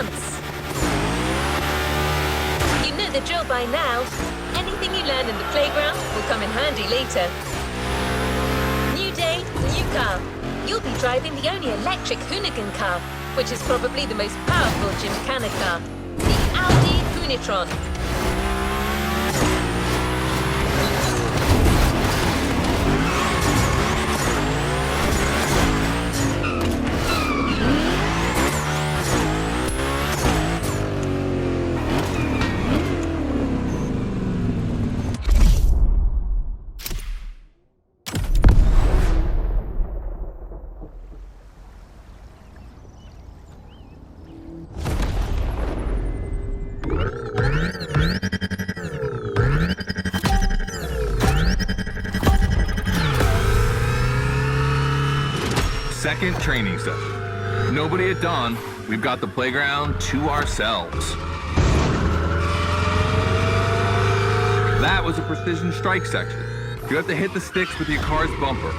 stunts. You know the drill by now. Anything you learn in the playground will come in handy later. New day, new car. You'll be driving the only electric Hoonigan car, which is probably the most powerful Gymkhana car, the Audi Hoonitron. Second training session. Nobody at dawn. We've got the playground to ourselves. That was a precision strike section. You have to hit the sticks with your car's bumper.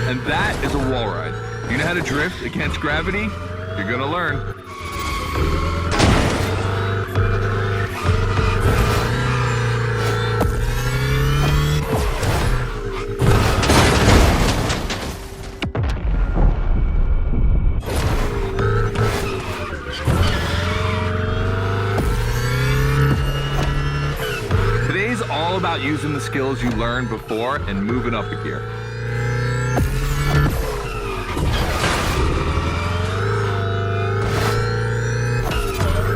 And that is a wall ride. You know how to drift against gravity? You're gonna learn. All about using the skills you learned before and moving up a gear.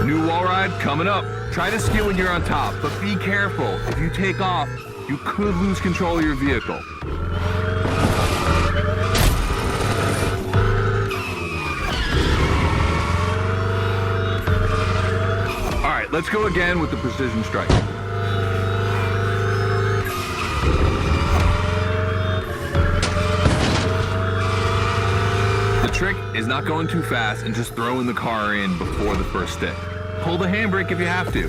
New wall ride coming up. Try to ski when you're on top, but be careful. If you take off, you could lose control of your vehicle. All right, let's go again with the precision strike. The trick is not going too fast and just throwing the car in before the first stick. Pull the handbrake if you have to.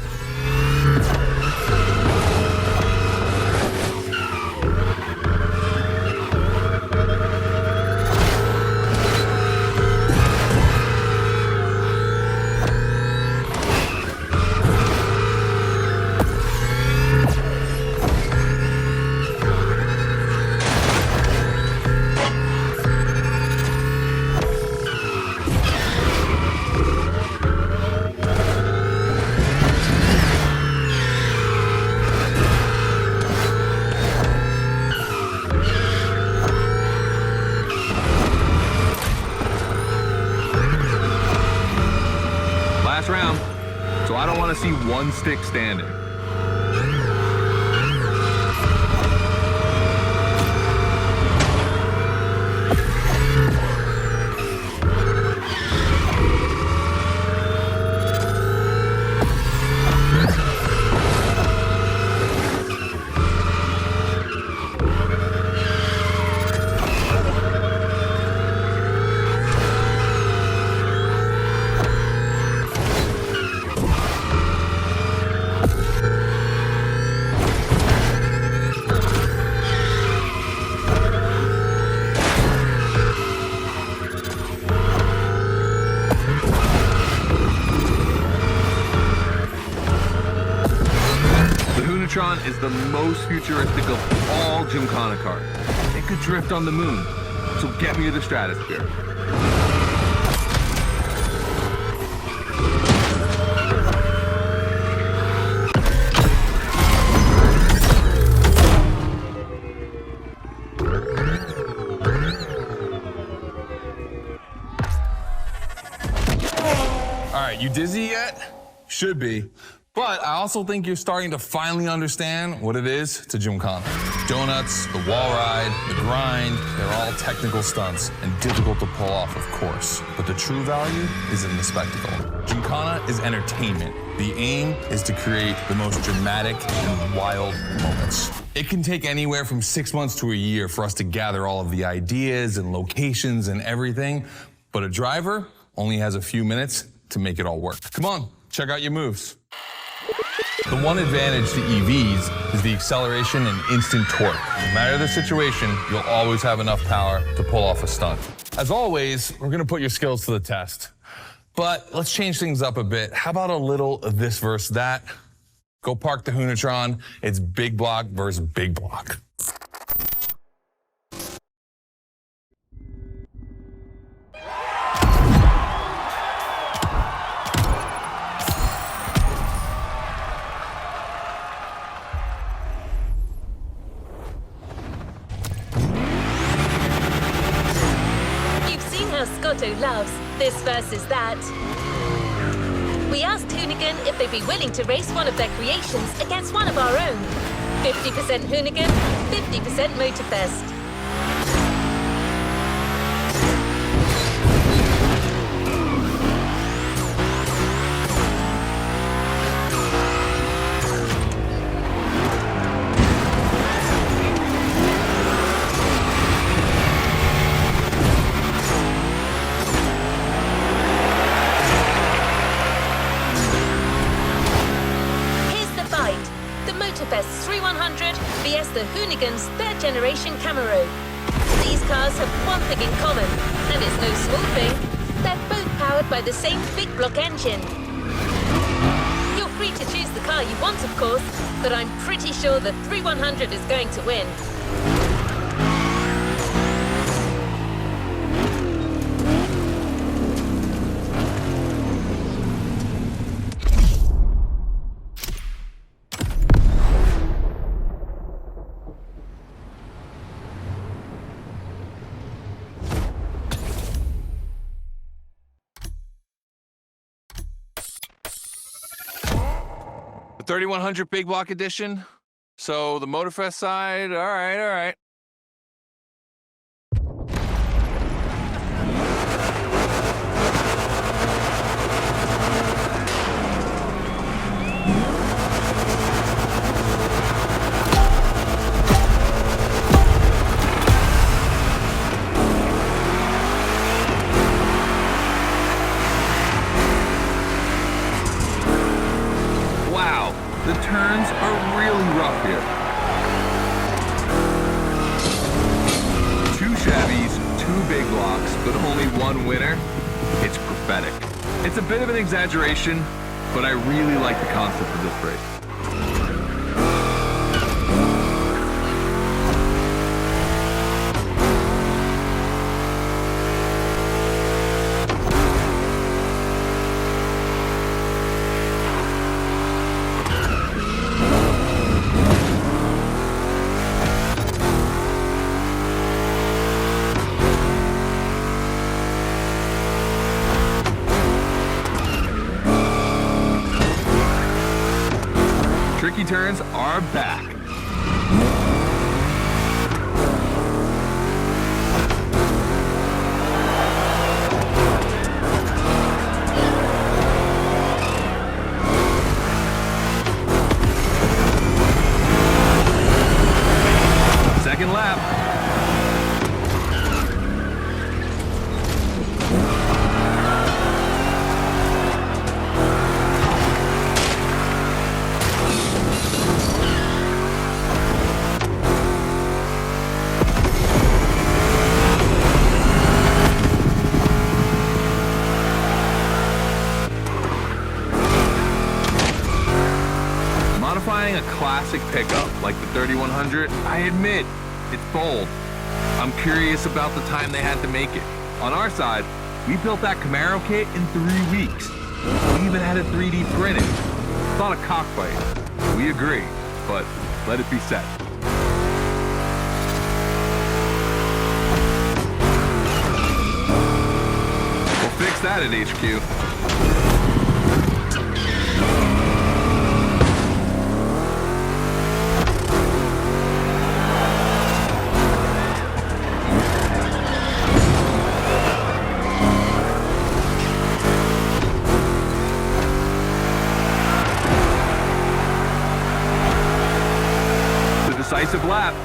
Round, so I don't want to see one stick standing. Is the most futuristic of all Gymkhana cars. It could drift on the moon, so get me to the stratosphere. All right, you dizzy yet? Should be. But I also think you're starting to finally understand what it is to Gymkhana. Donuts, the wall ride, the grind, they're all technical stunts and difficult to pull off, of course. But the true value is in the spectacle. Gymkhana is entertainment. The aim is to create the most dramatic and wild moments. It can take anywhere from 6 months to a year for us to gather all of the ideas and locations and everything, but a driver only has a few minutes to make it all work. Come on, check out your moves. The one advantage to EVs is the acceleration and instant torque. No matter the situation, you'll always have enough power to pull off a stunt. As always, we're gonna put your skills to the test. But let's change things up a bit. How about a little of this versus that? Go park the Hoonatron. It's big block versus big block. Scotto loves this versus that. We asked Hoonigan if they'd be willing to race one of their creations against one of our own. 50% Hoonigan, 50% Motorfest. Motorfest's 3100 vs the Hoonigan's 3rd generation Camaro. These cars have one thing in common, and it's no small thing. They're both powered by the same big block engine. You're free to choose the car you want, of course, but I'm pretty sure the 3100 is going to win. The 3100 big block edition. So the Motorfest side, all right. The turns are really rough here. 2 Chevys, 2 big blocks, but only 1 winner. It's prophetic. It's a bit of an exaggeration, but I really like the concept of this race. Tricky turns are back. Second lap. Modifying a classic pickup like the 3100, I admit, it's bold. I'm curious about the time they had to make it. On our side, we built that Camaro kit in 3 weeks. We even had it 3D printed. Thought a cockfight. We agree, but let it be said. We'll fix that at HQ. Decisive lap.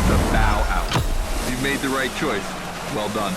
to bow out. You've made the right choice. Well done.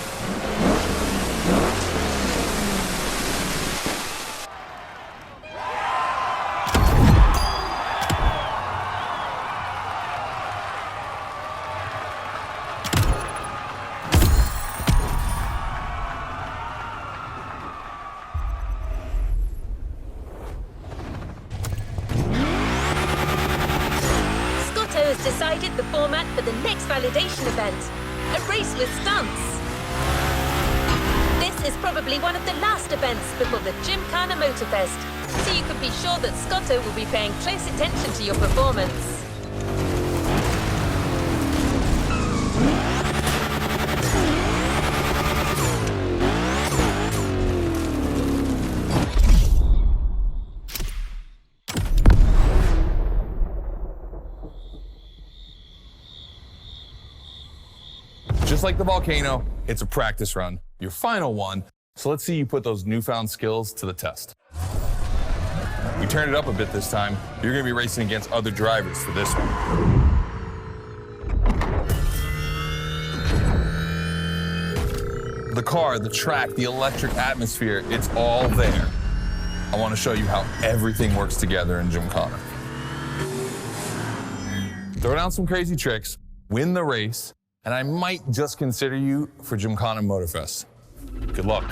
Has decided the format for the next validation event, a race with stunts. This is probably one of the last events before the Gymkhana Motorfest, so you can be sure that Scotto will be paying close attention to your performance. Just like the volcano, it's a practice run, your final one. So let's see you put those newfound skills to the test. We turned it up a bit this time. You're gonna be racing against other drivers for this one. The car, the track, the electric atmosphere, it's all there. I wanna show you how everything works together in Gymkhana. Throw down some crazy tricks, win the race, and I might just consider you for Gymkhana Motorfest. Good luck.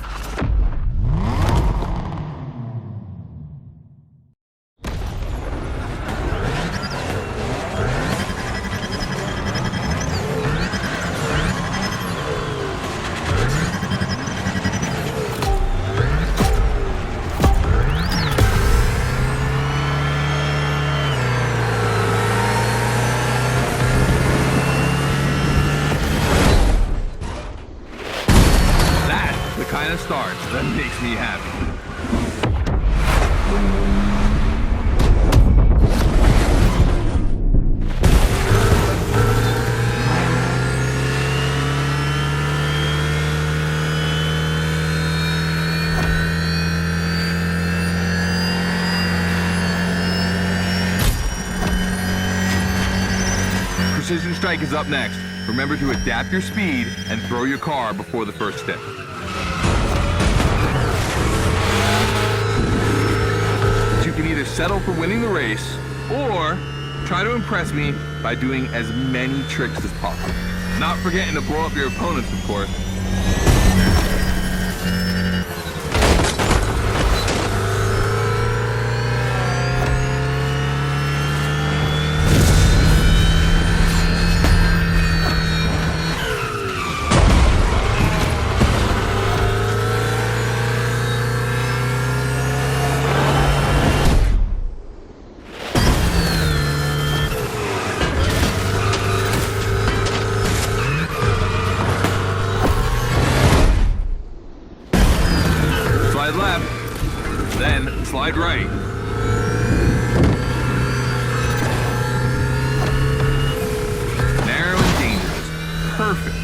Kind of starts that makes me happy. Precision Strike is up next. Remember to adapt your speed and throw your car before the first step. You can either settle for winning the race or try to impress me by doing as many tricks as possible. Not forgetting to blow up your opponents, of course. Slide left, then slide right. Narrow and dangerous. Perfect.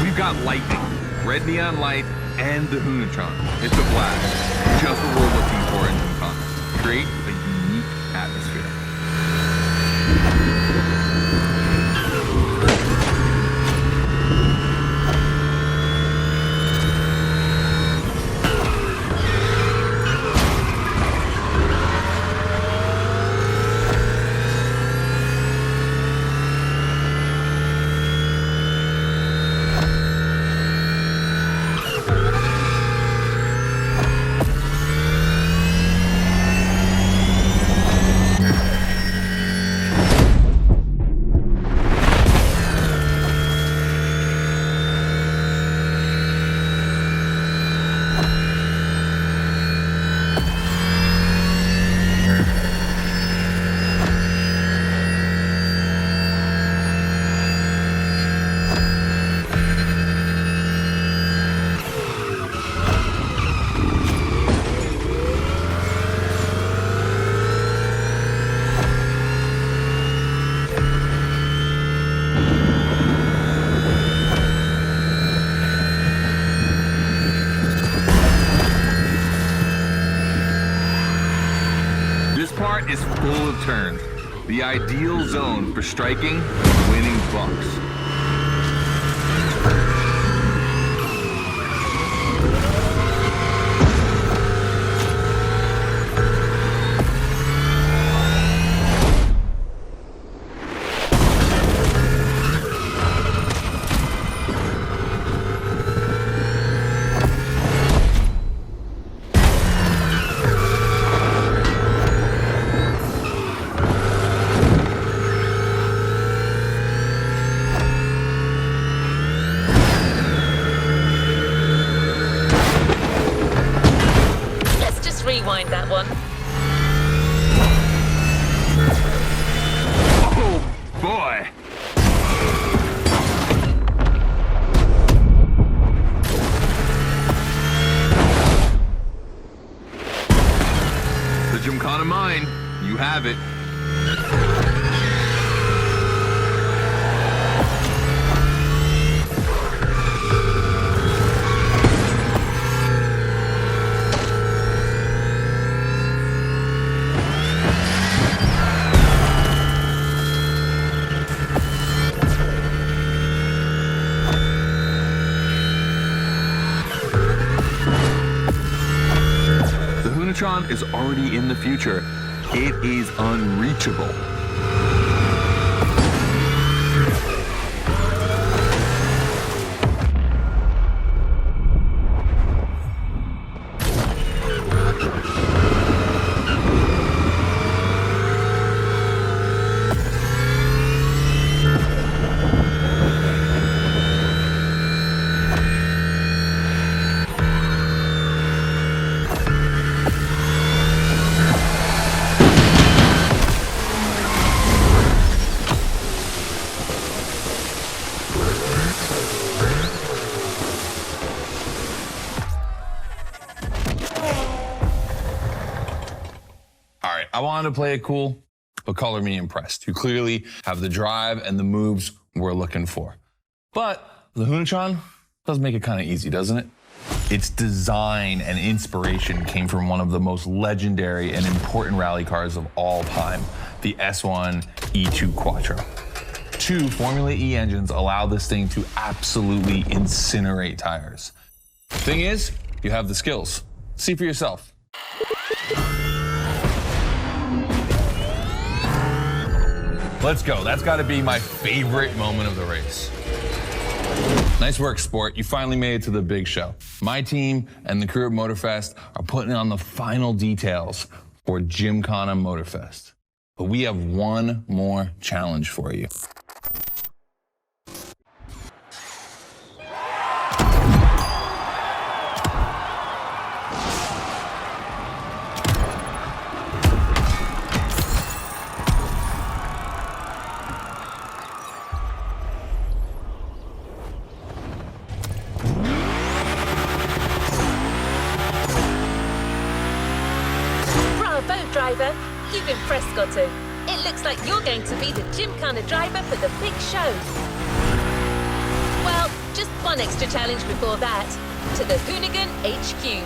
We've got lightning, red neon light, and the Hunatron. It's a blast. Just what we're looking for in Gymkhana. Create a unique atmosphere. car is full of turns. The ideal zone for striking and winning bucks. Rewind that one. Oh, boy. The Gymkhana mine, you have it. Is already in the future. It is unreachable. I wanted to play it cool, but color me impressed. You clearly have the drive and the moves we're looking for. But the Hunatron does make it kind of easy, doesn't it? Its design and inspiration came from one of the most legendary and important rally cars of all time, the S1 E2 Quattro. 2 Formula E engines allow this thing to absolutely incinerate tires. Thing is, you have the skills. See for yourself. Let's go. That's got to be my favorite moment of the race. Nice work, sport. You finally made it to the big show. My team and the Crew Motorfest are putting on the final details for Gymkhana Motorfest. But we have one more challenge for you. Driver, you've impressed, Scotto. It looks like you're going to be the Gymkhana driver for the big show. Well, just one extra challenge before that, to the Hoonigan HQ.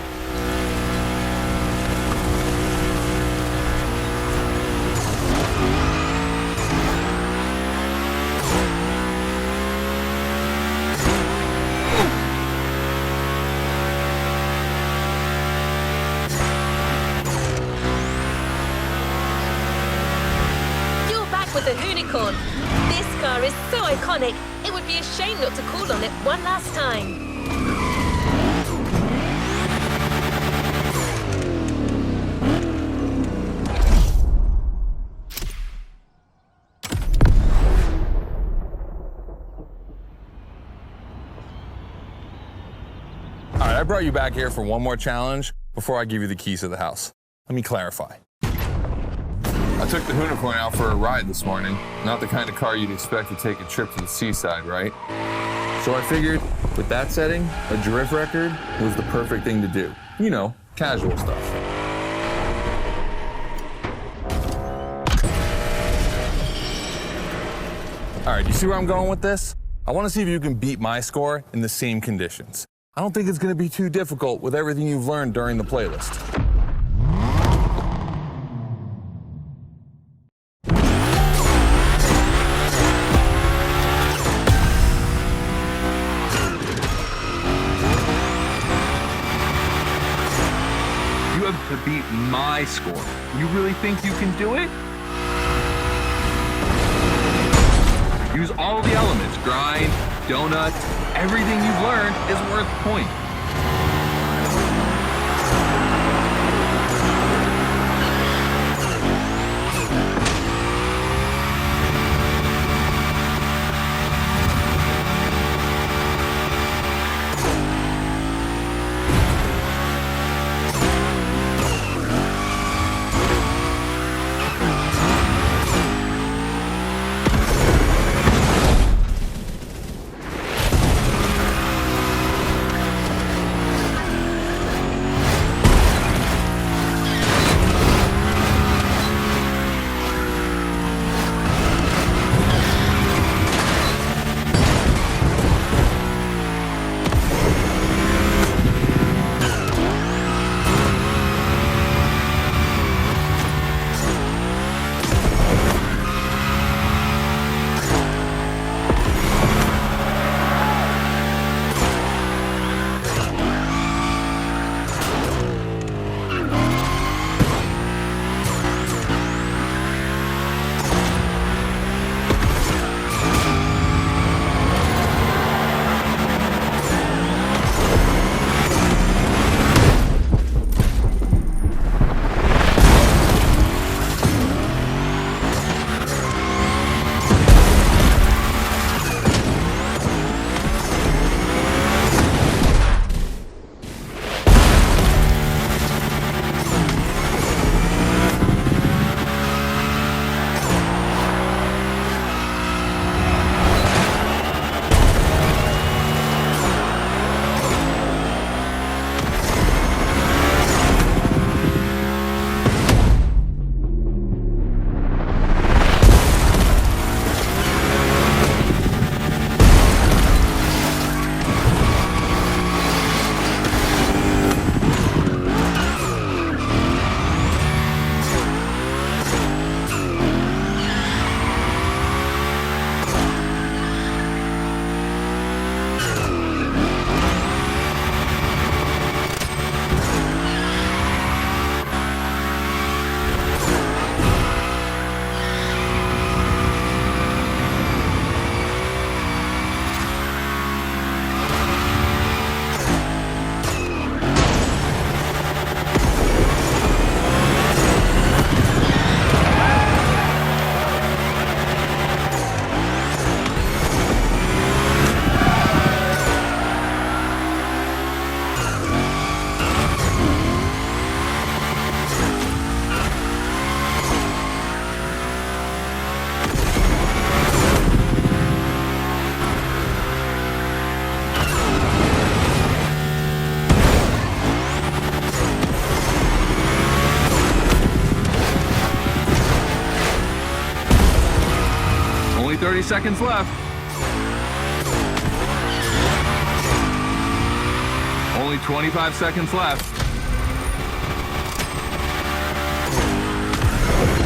The Hoonicorn. This car is so iconic, it would be a shame not to call on it one last time. All right, I brought you back here for one more challenge before I give you the keys to the house. Let me clarify. I took the Hoonicorn out for a ride this morning. Not the kind of car you'd expect to take a trip to the seaside, right? So I figured, with that setting, a drift record was the perfect thing to do. You know, casual stuff. All right, you see where I'm going with this? I want to see if you can beat my score in the same conditions. I don't think it's going to be too difficult with everything you've learned during the playlist. have to beat my score. You really think you can do it? Use all the elements, grind, donuts, everything you've learned is worth points. Only 30 seconds left. Only 25 seconds left.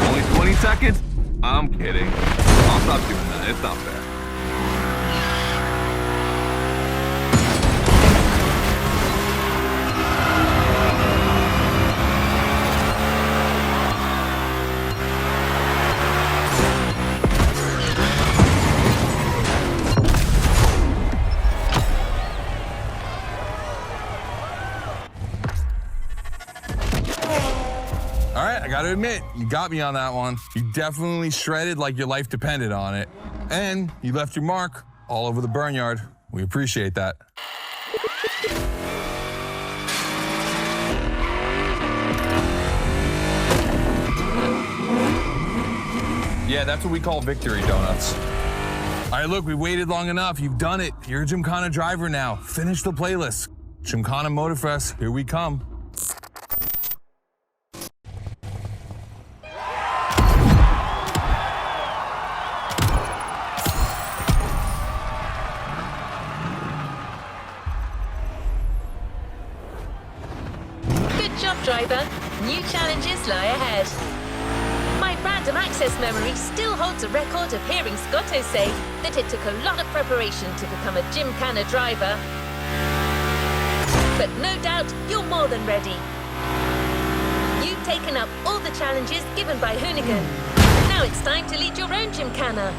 Only 20 seconds? I'm kidding. I'll stop doing that. It's not fair. All right, I gotta admit, you got me on that one. You definitely shredded like your life depended on it. And you left your mark all over the barnyard. We appreciate that. Yeah, that's what we call victory donuts. All right, look, we waited long enough. You've done it. You're a Gymkhana driver now. Finish the playlist. Gymkhana Motorfest, here we come. Good job, driver. New challenges lie ahead. My random access memory still holds a record of hearing Scotto say that it took a lot of preparation to become a Gymkhana driver. But no doubt, you're more than ready. taken up all the challenges given by Hoonigan. Now it's time to lead your own gymkhana.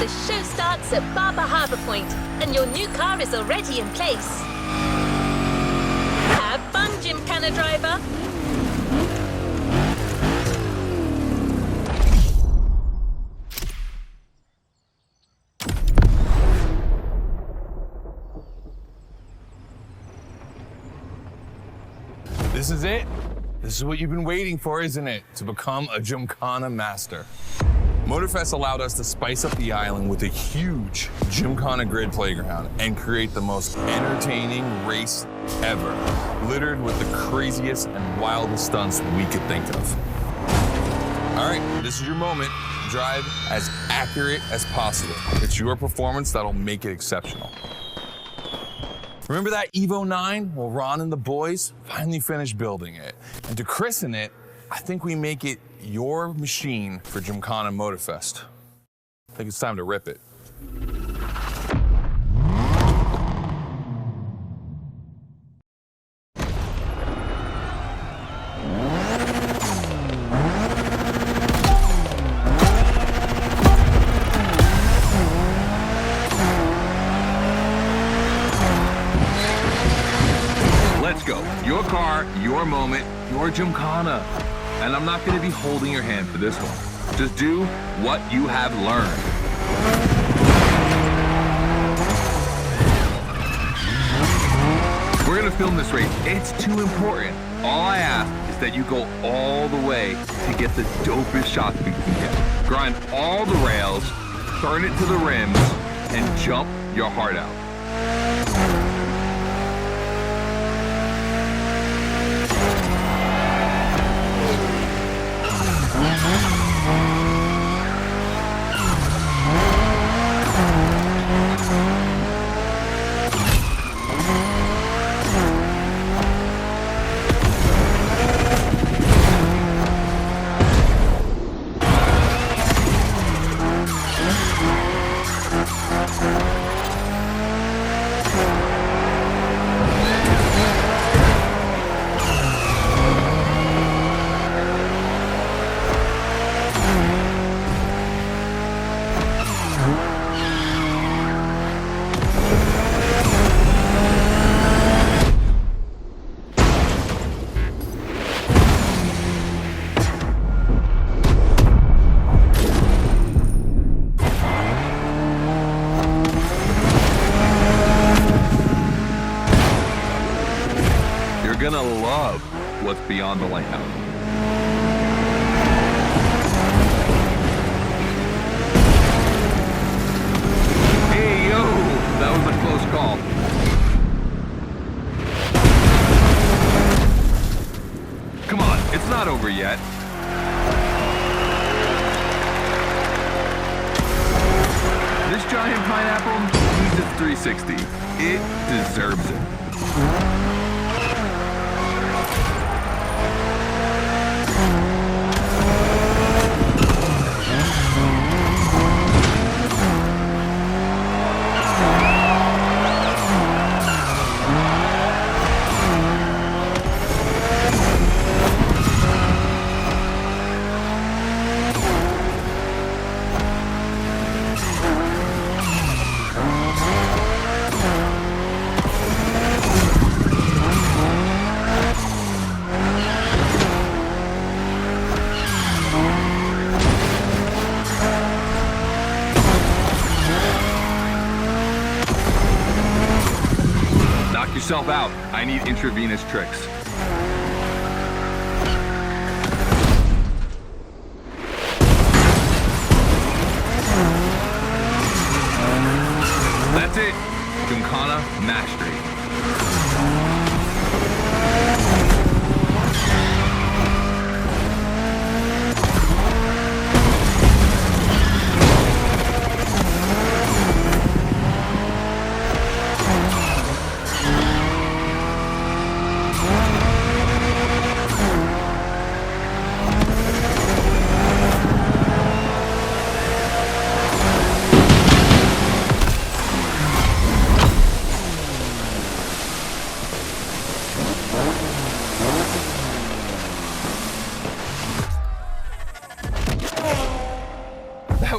The show starts at Barber Harbour Point, and your new car is already in place. Have fun, gymkhana driver. This is it. This is what you've been waiting for, isn't it? To become a Gymkhana master. Motorfest allowed us to spice up the island with a huge Gymkhana grid playground and create the most entertaining race ever, littered with the craziest and wildest stunts we could think of. All right, this is your moment. Drive as accurate as possible. It's your performance that'll make it exceptional. Remember that Evo 9? Well, Ron and the boys finally finished building it. And to christen it, I think we make it your machine for Gymkhana Motorfest. I think it's time to rip it. Let's go. Your car, your moment, your Gymkhana. And I'm not going to be holding your hand for this one. Just do what you have learned. We're going to film this race. It's too important. All I ask is that you go all the way to get the dopest shots we can get. Grind all the rails, turn it to the rims, and jump your heart out. You're gonna love what's beyond the lighthouse. Hey, yo, that was a close call. Come on, it's not over yet. This giant pineapple needs its 360. It deserves it. Knock yourself out. I need intravenous tricks. That's it. Gymkhana mastery.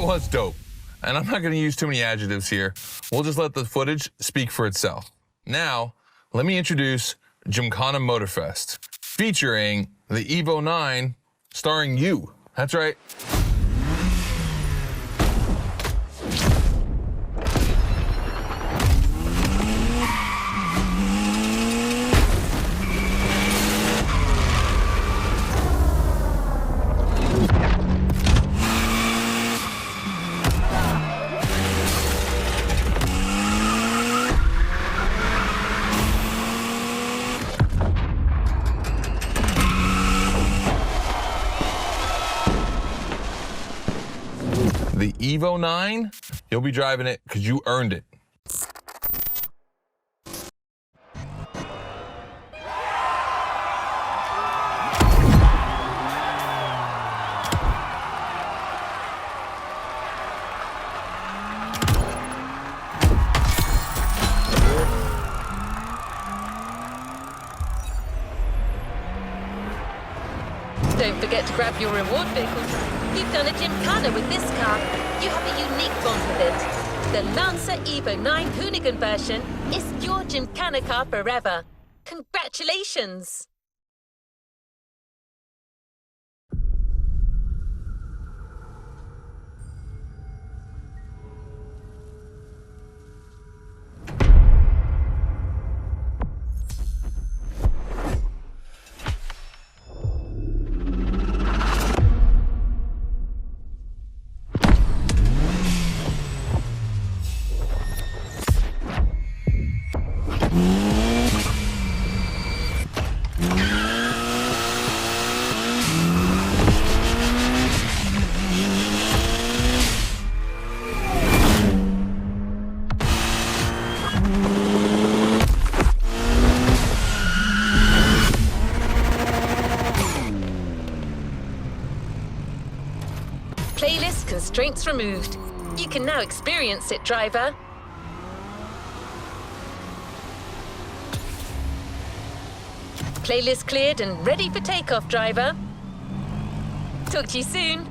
That was dope. And I'm not going to use too many adjectives here. We'll just let the footage speak for itself. Now, let me introduce Gymkhana Motorfest, featuring the Evo 9, starring you. That's right. The Evo 9, you'll be driving it because you earned it. Don't forget to grab your reward vehicle. You've done a Gymkhana with this car. You have a unique bond with it. The Lancer Evo 9 Hoonigan version is your Gymkhana car forever. Congratulations! Playlist constraints removed. You can now experience it, driver. Playlist cleared and ready for takeoff, driver. Talk to you soon.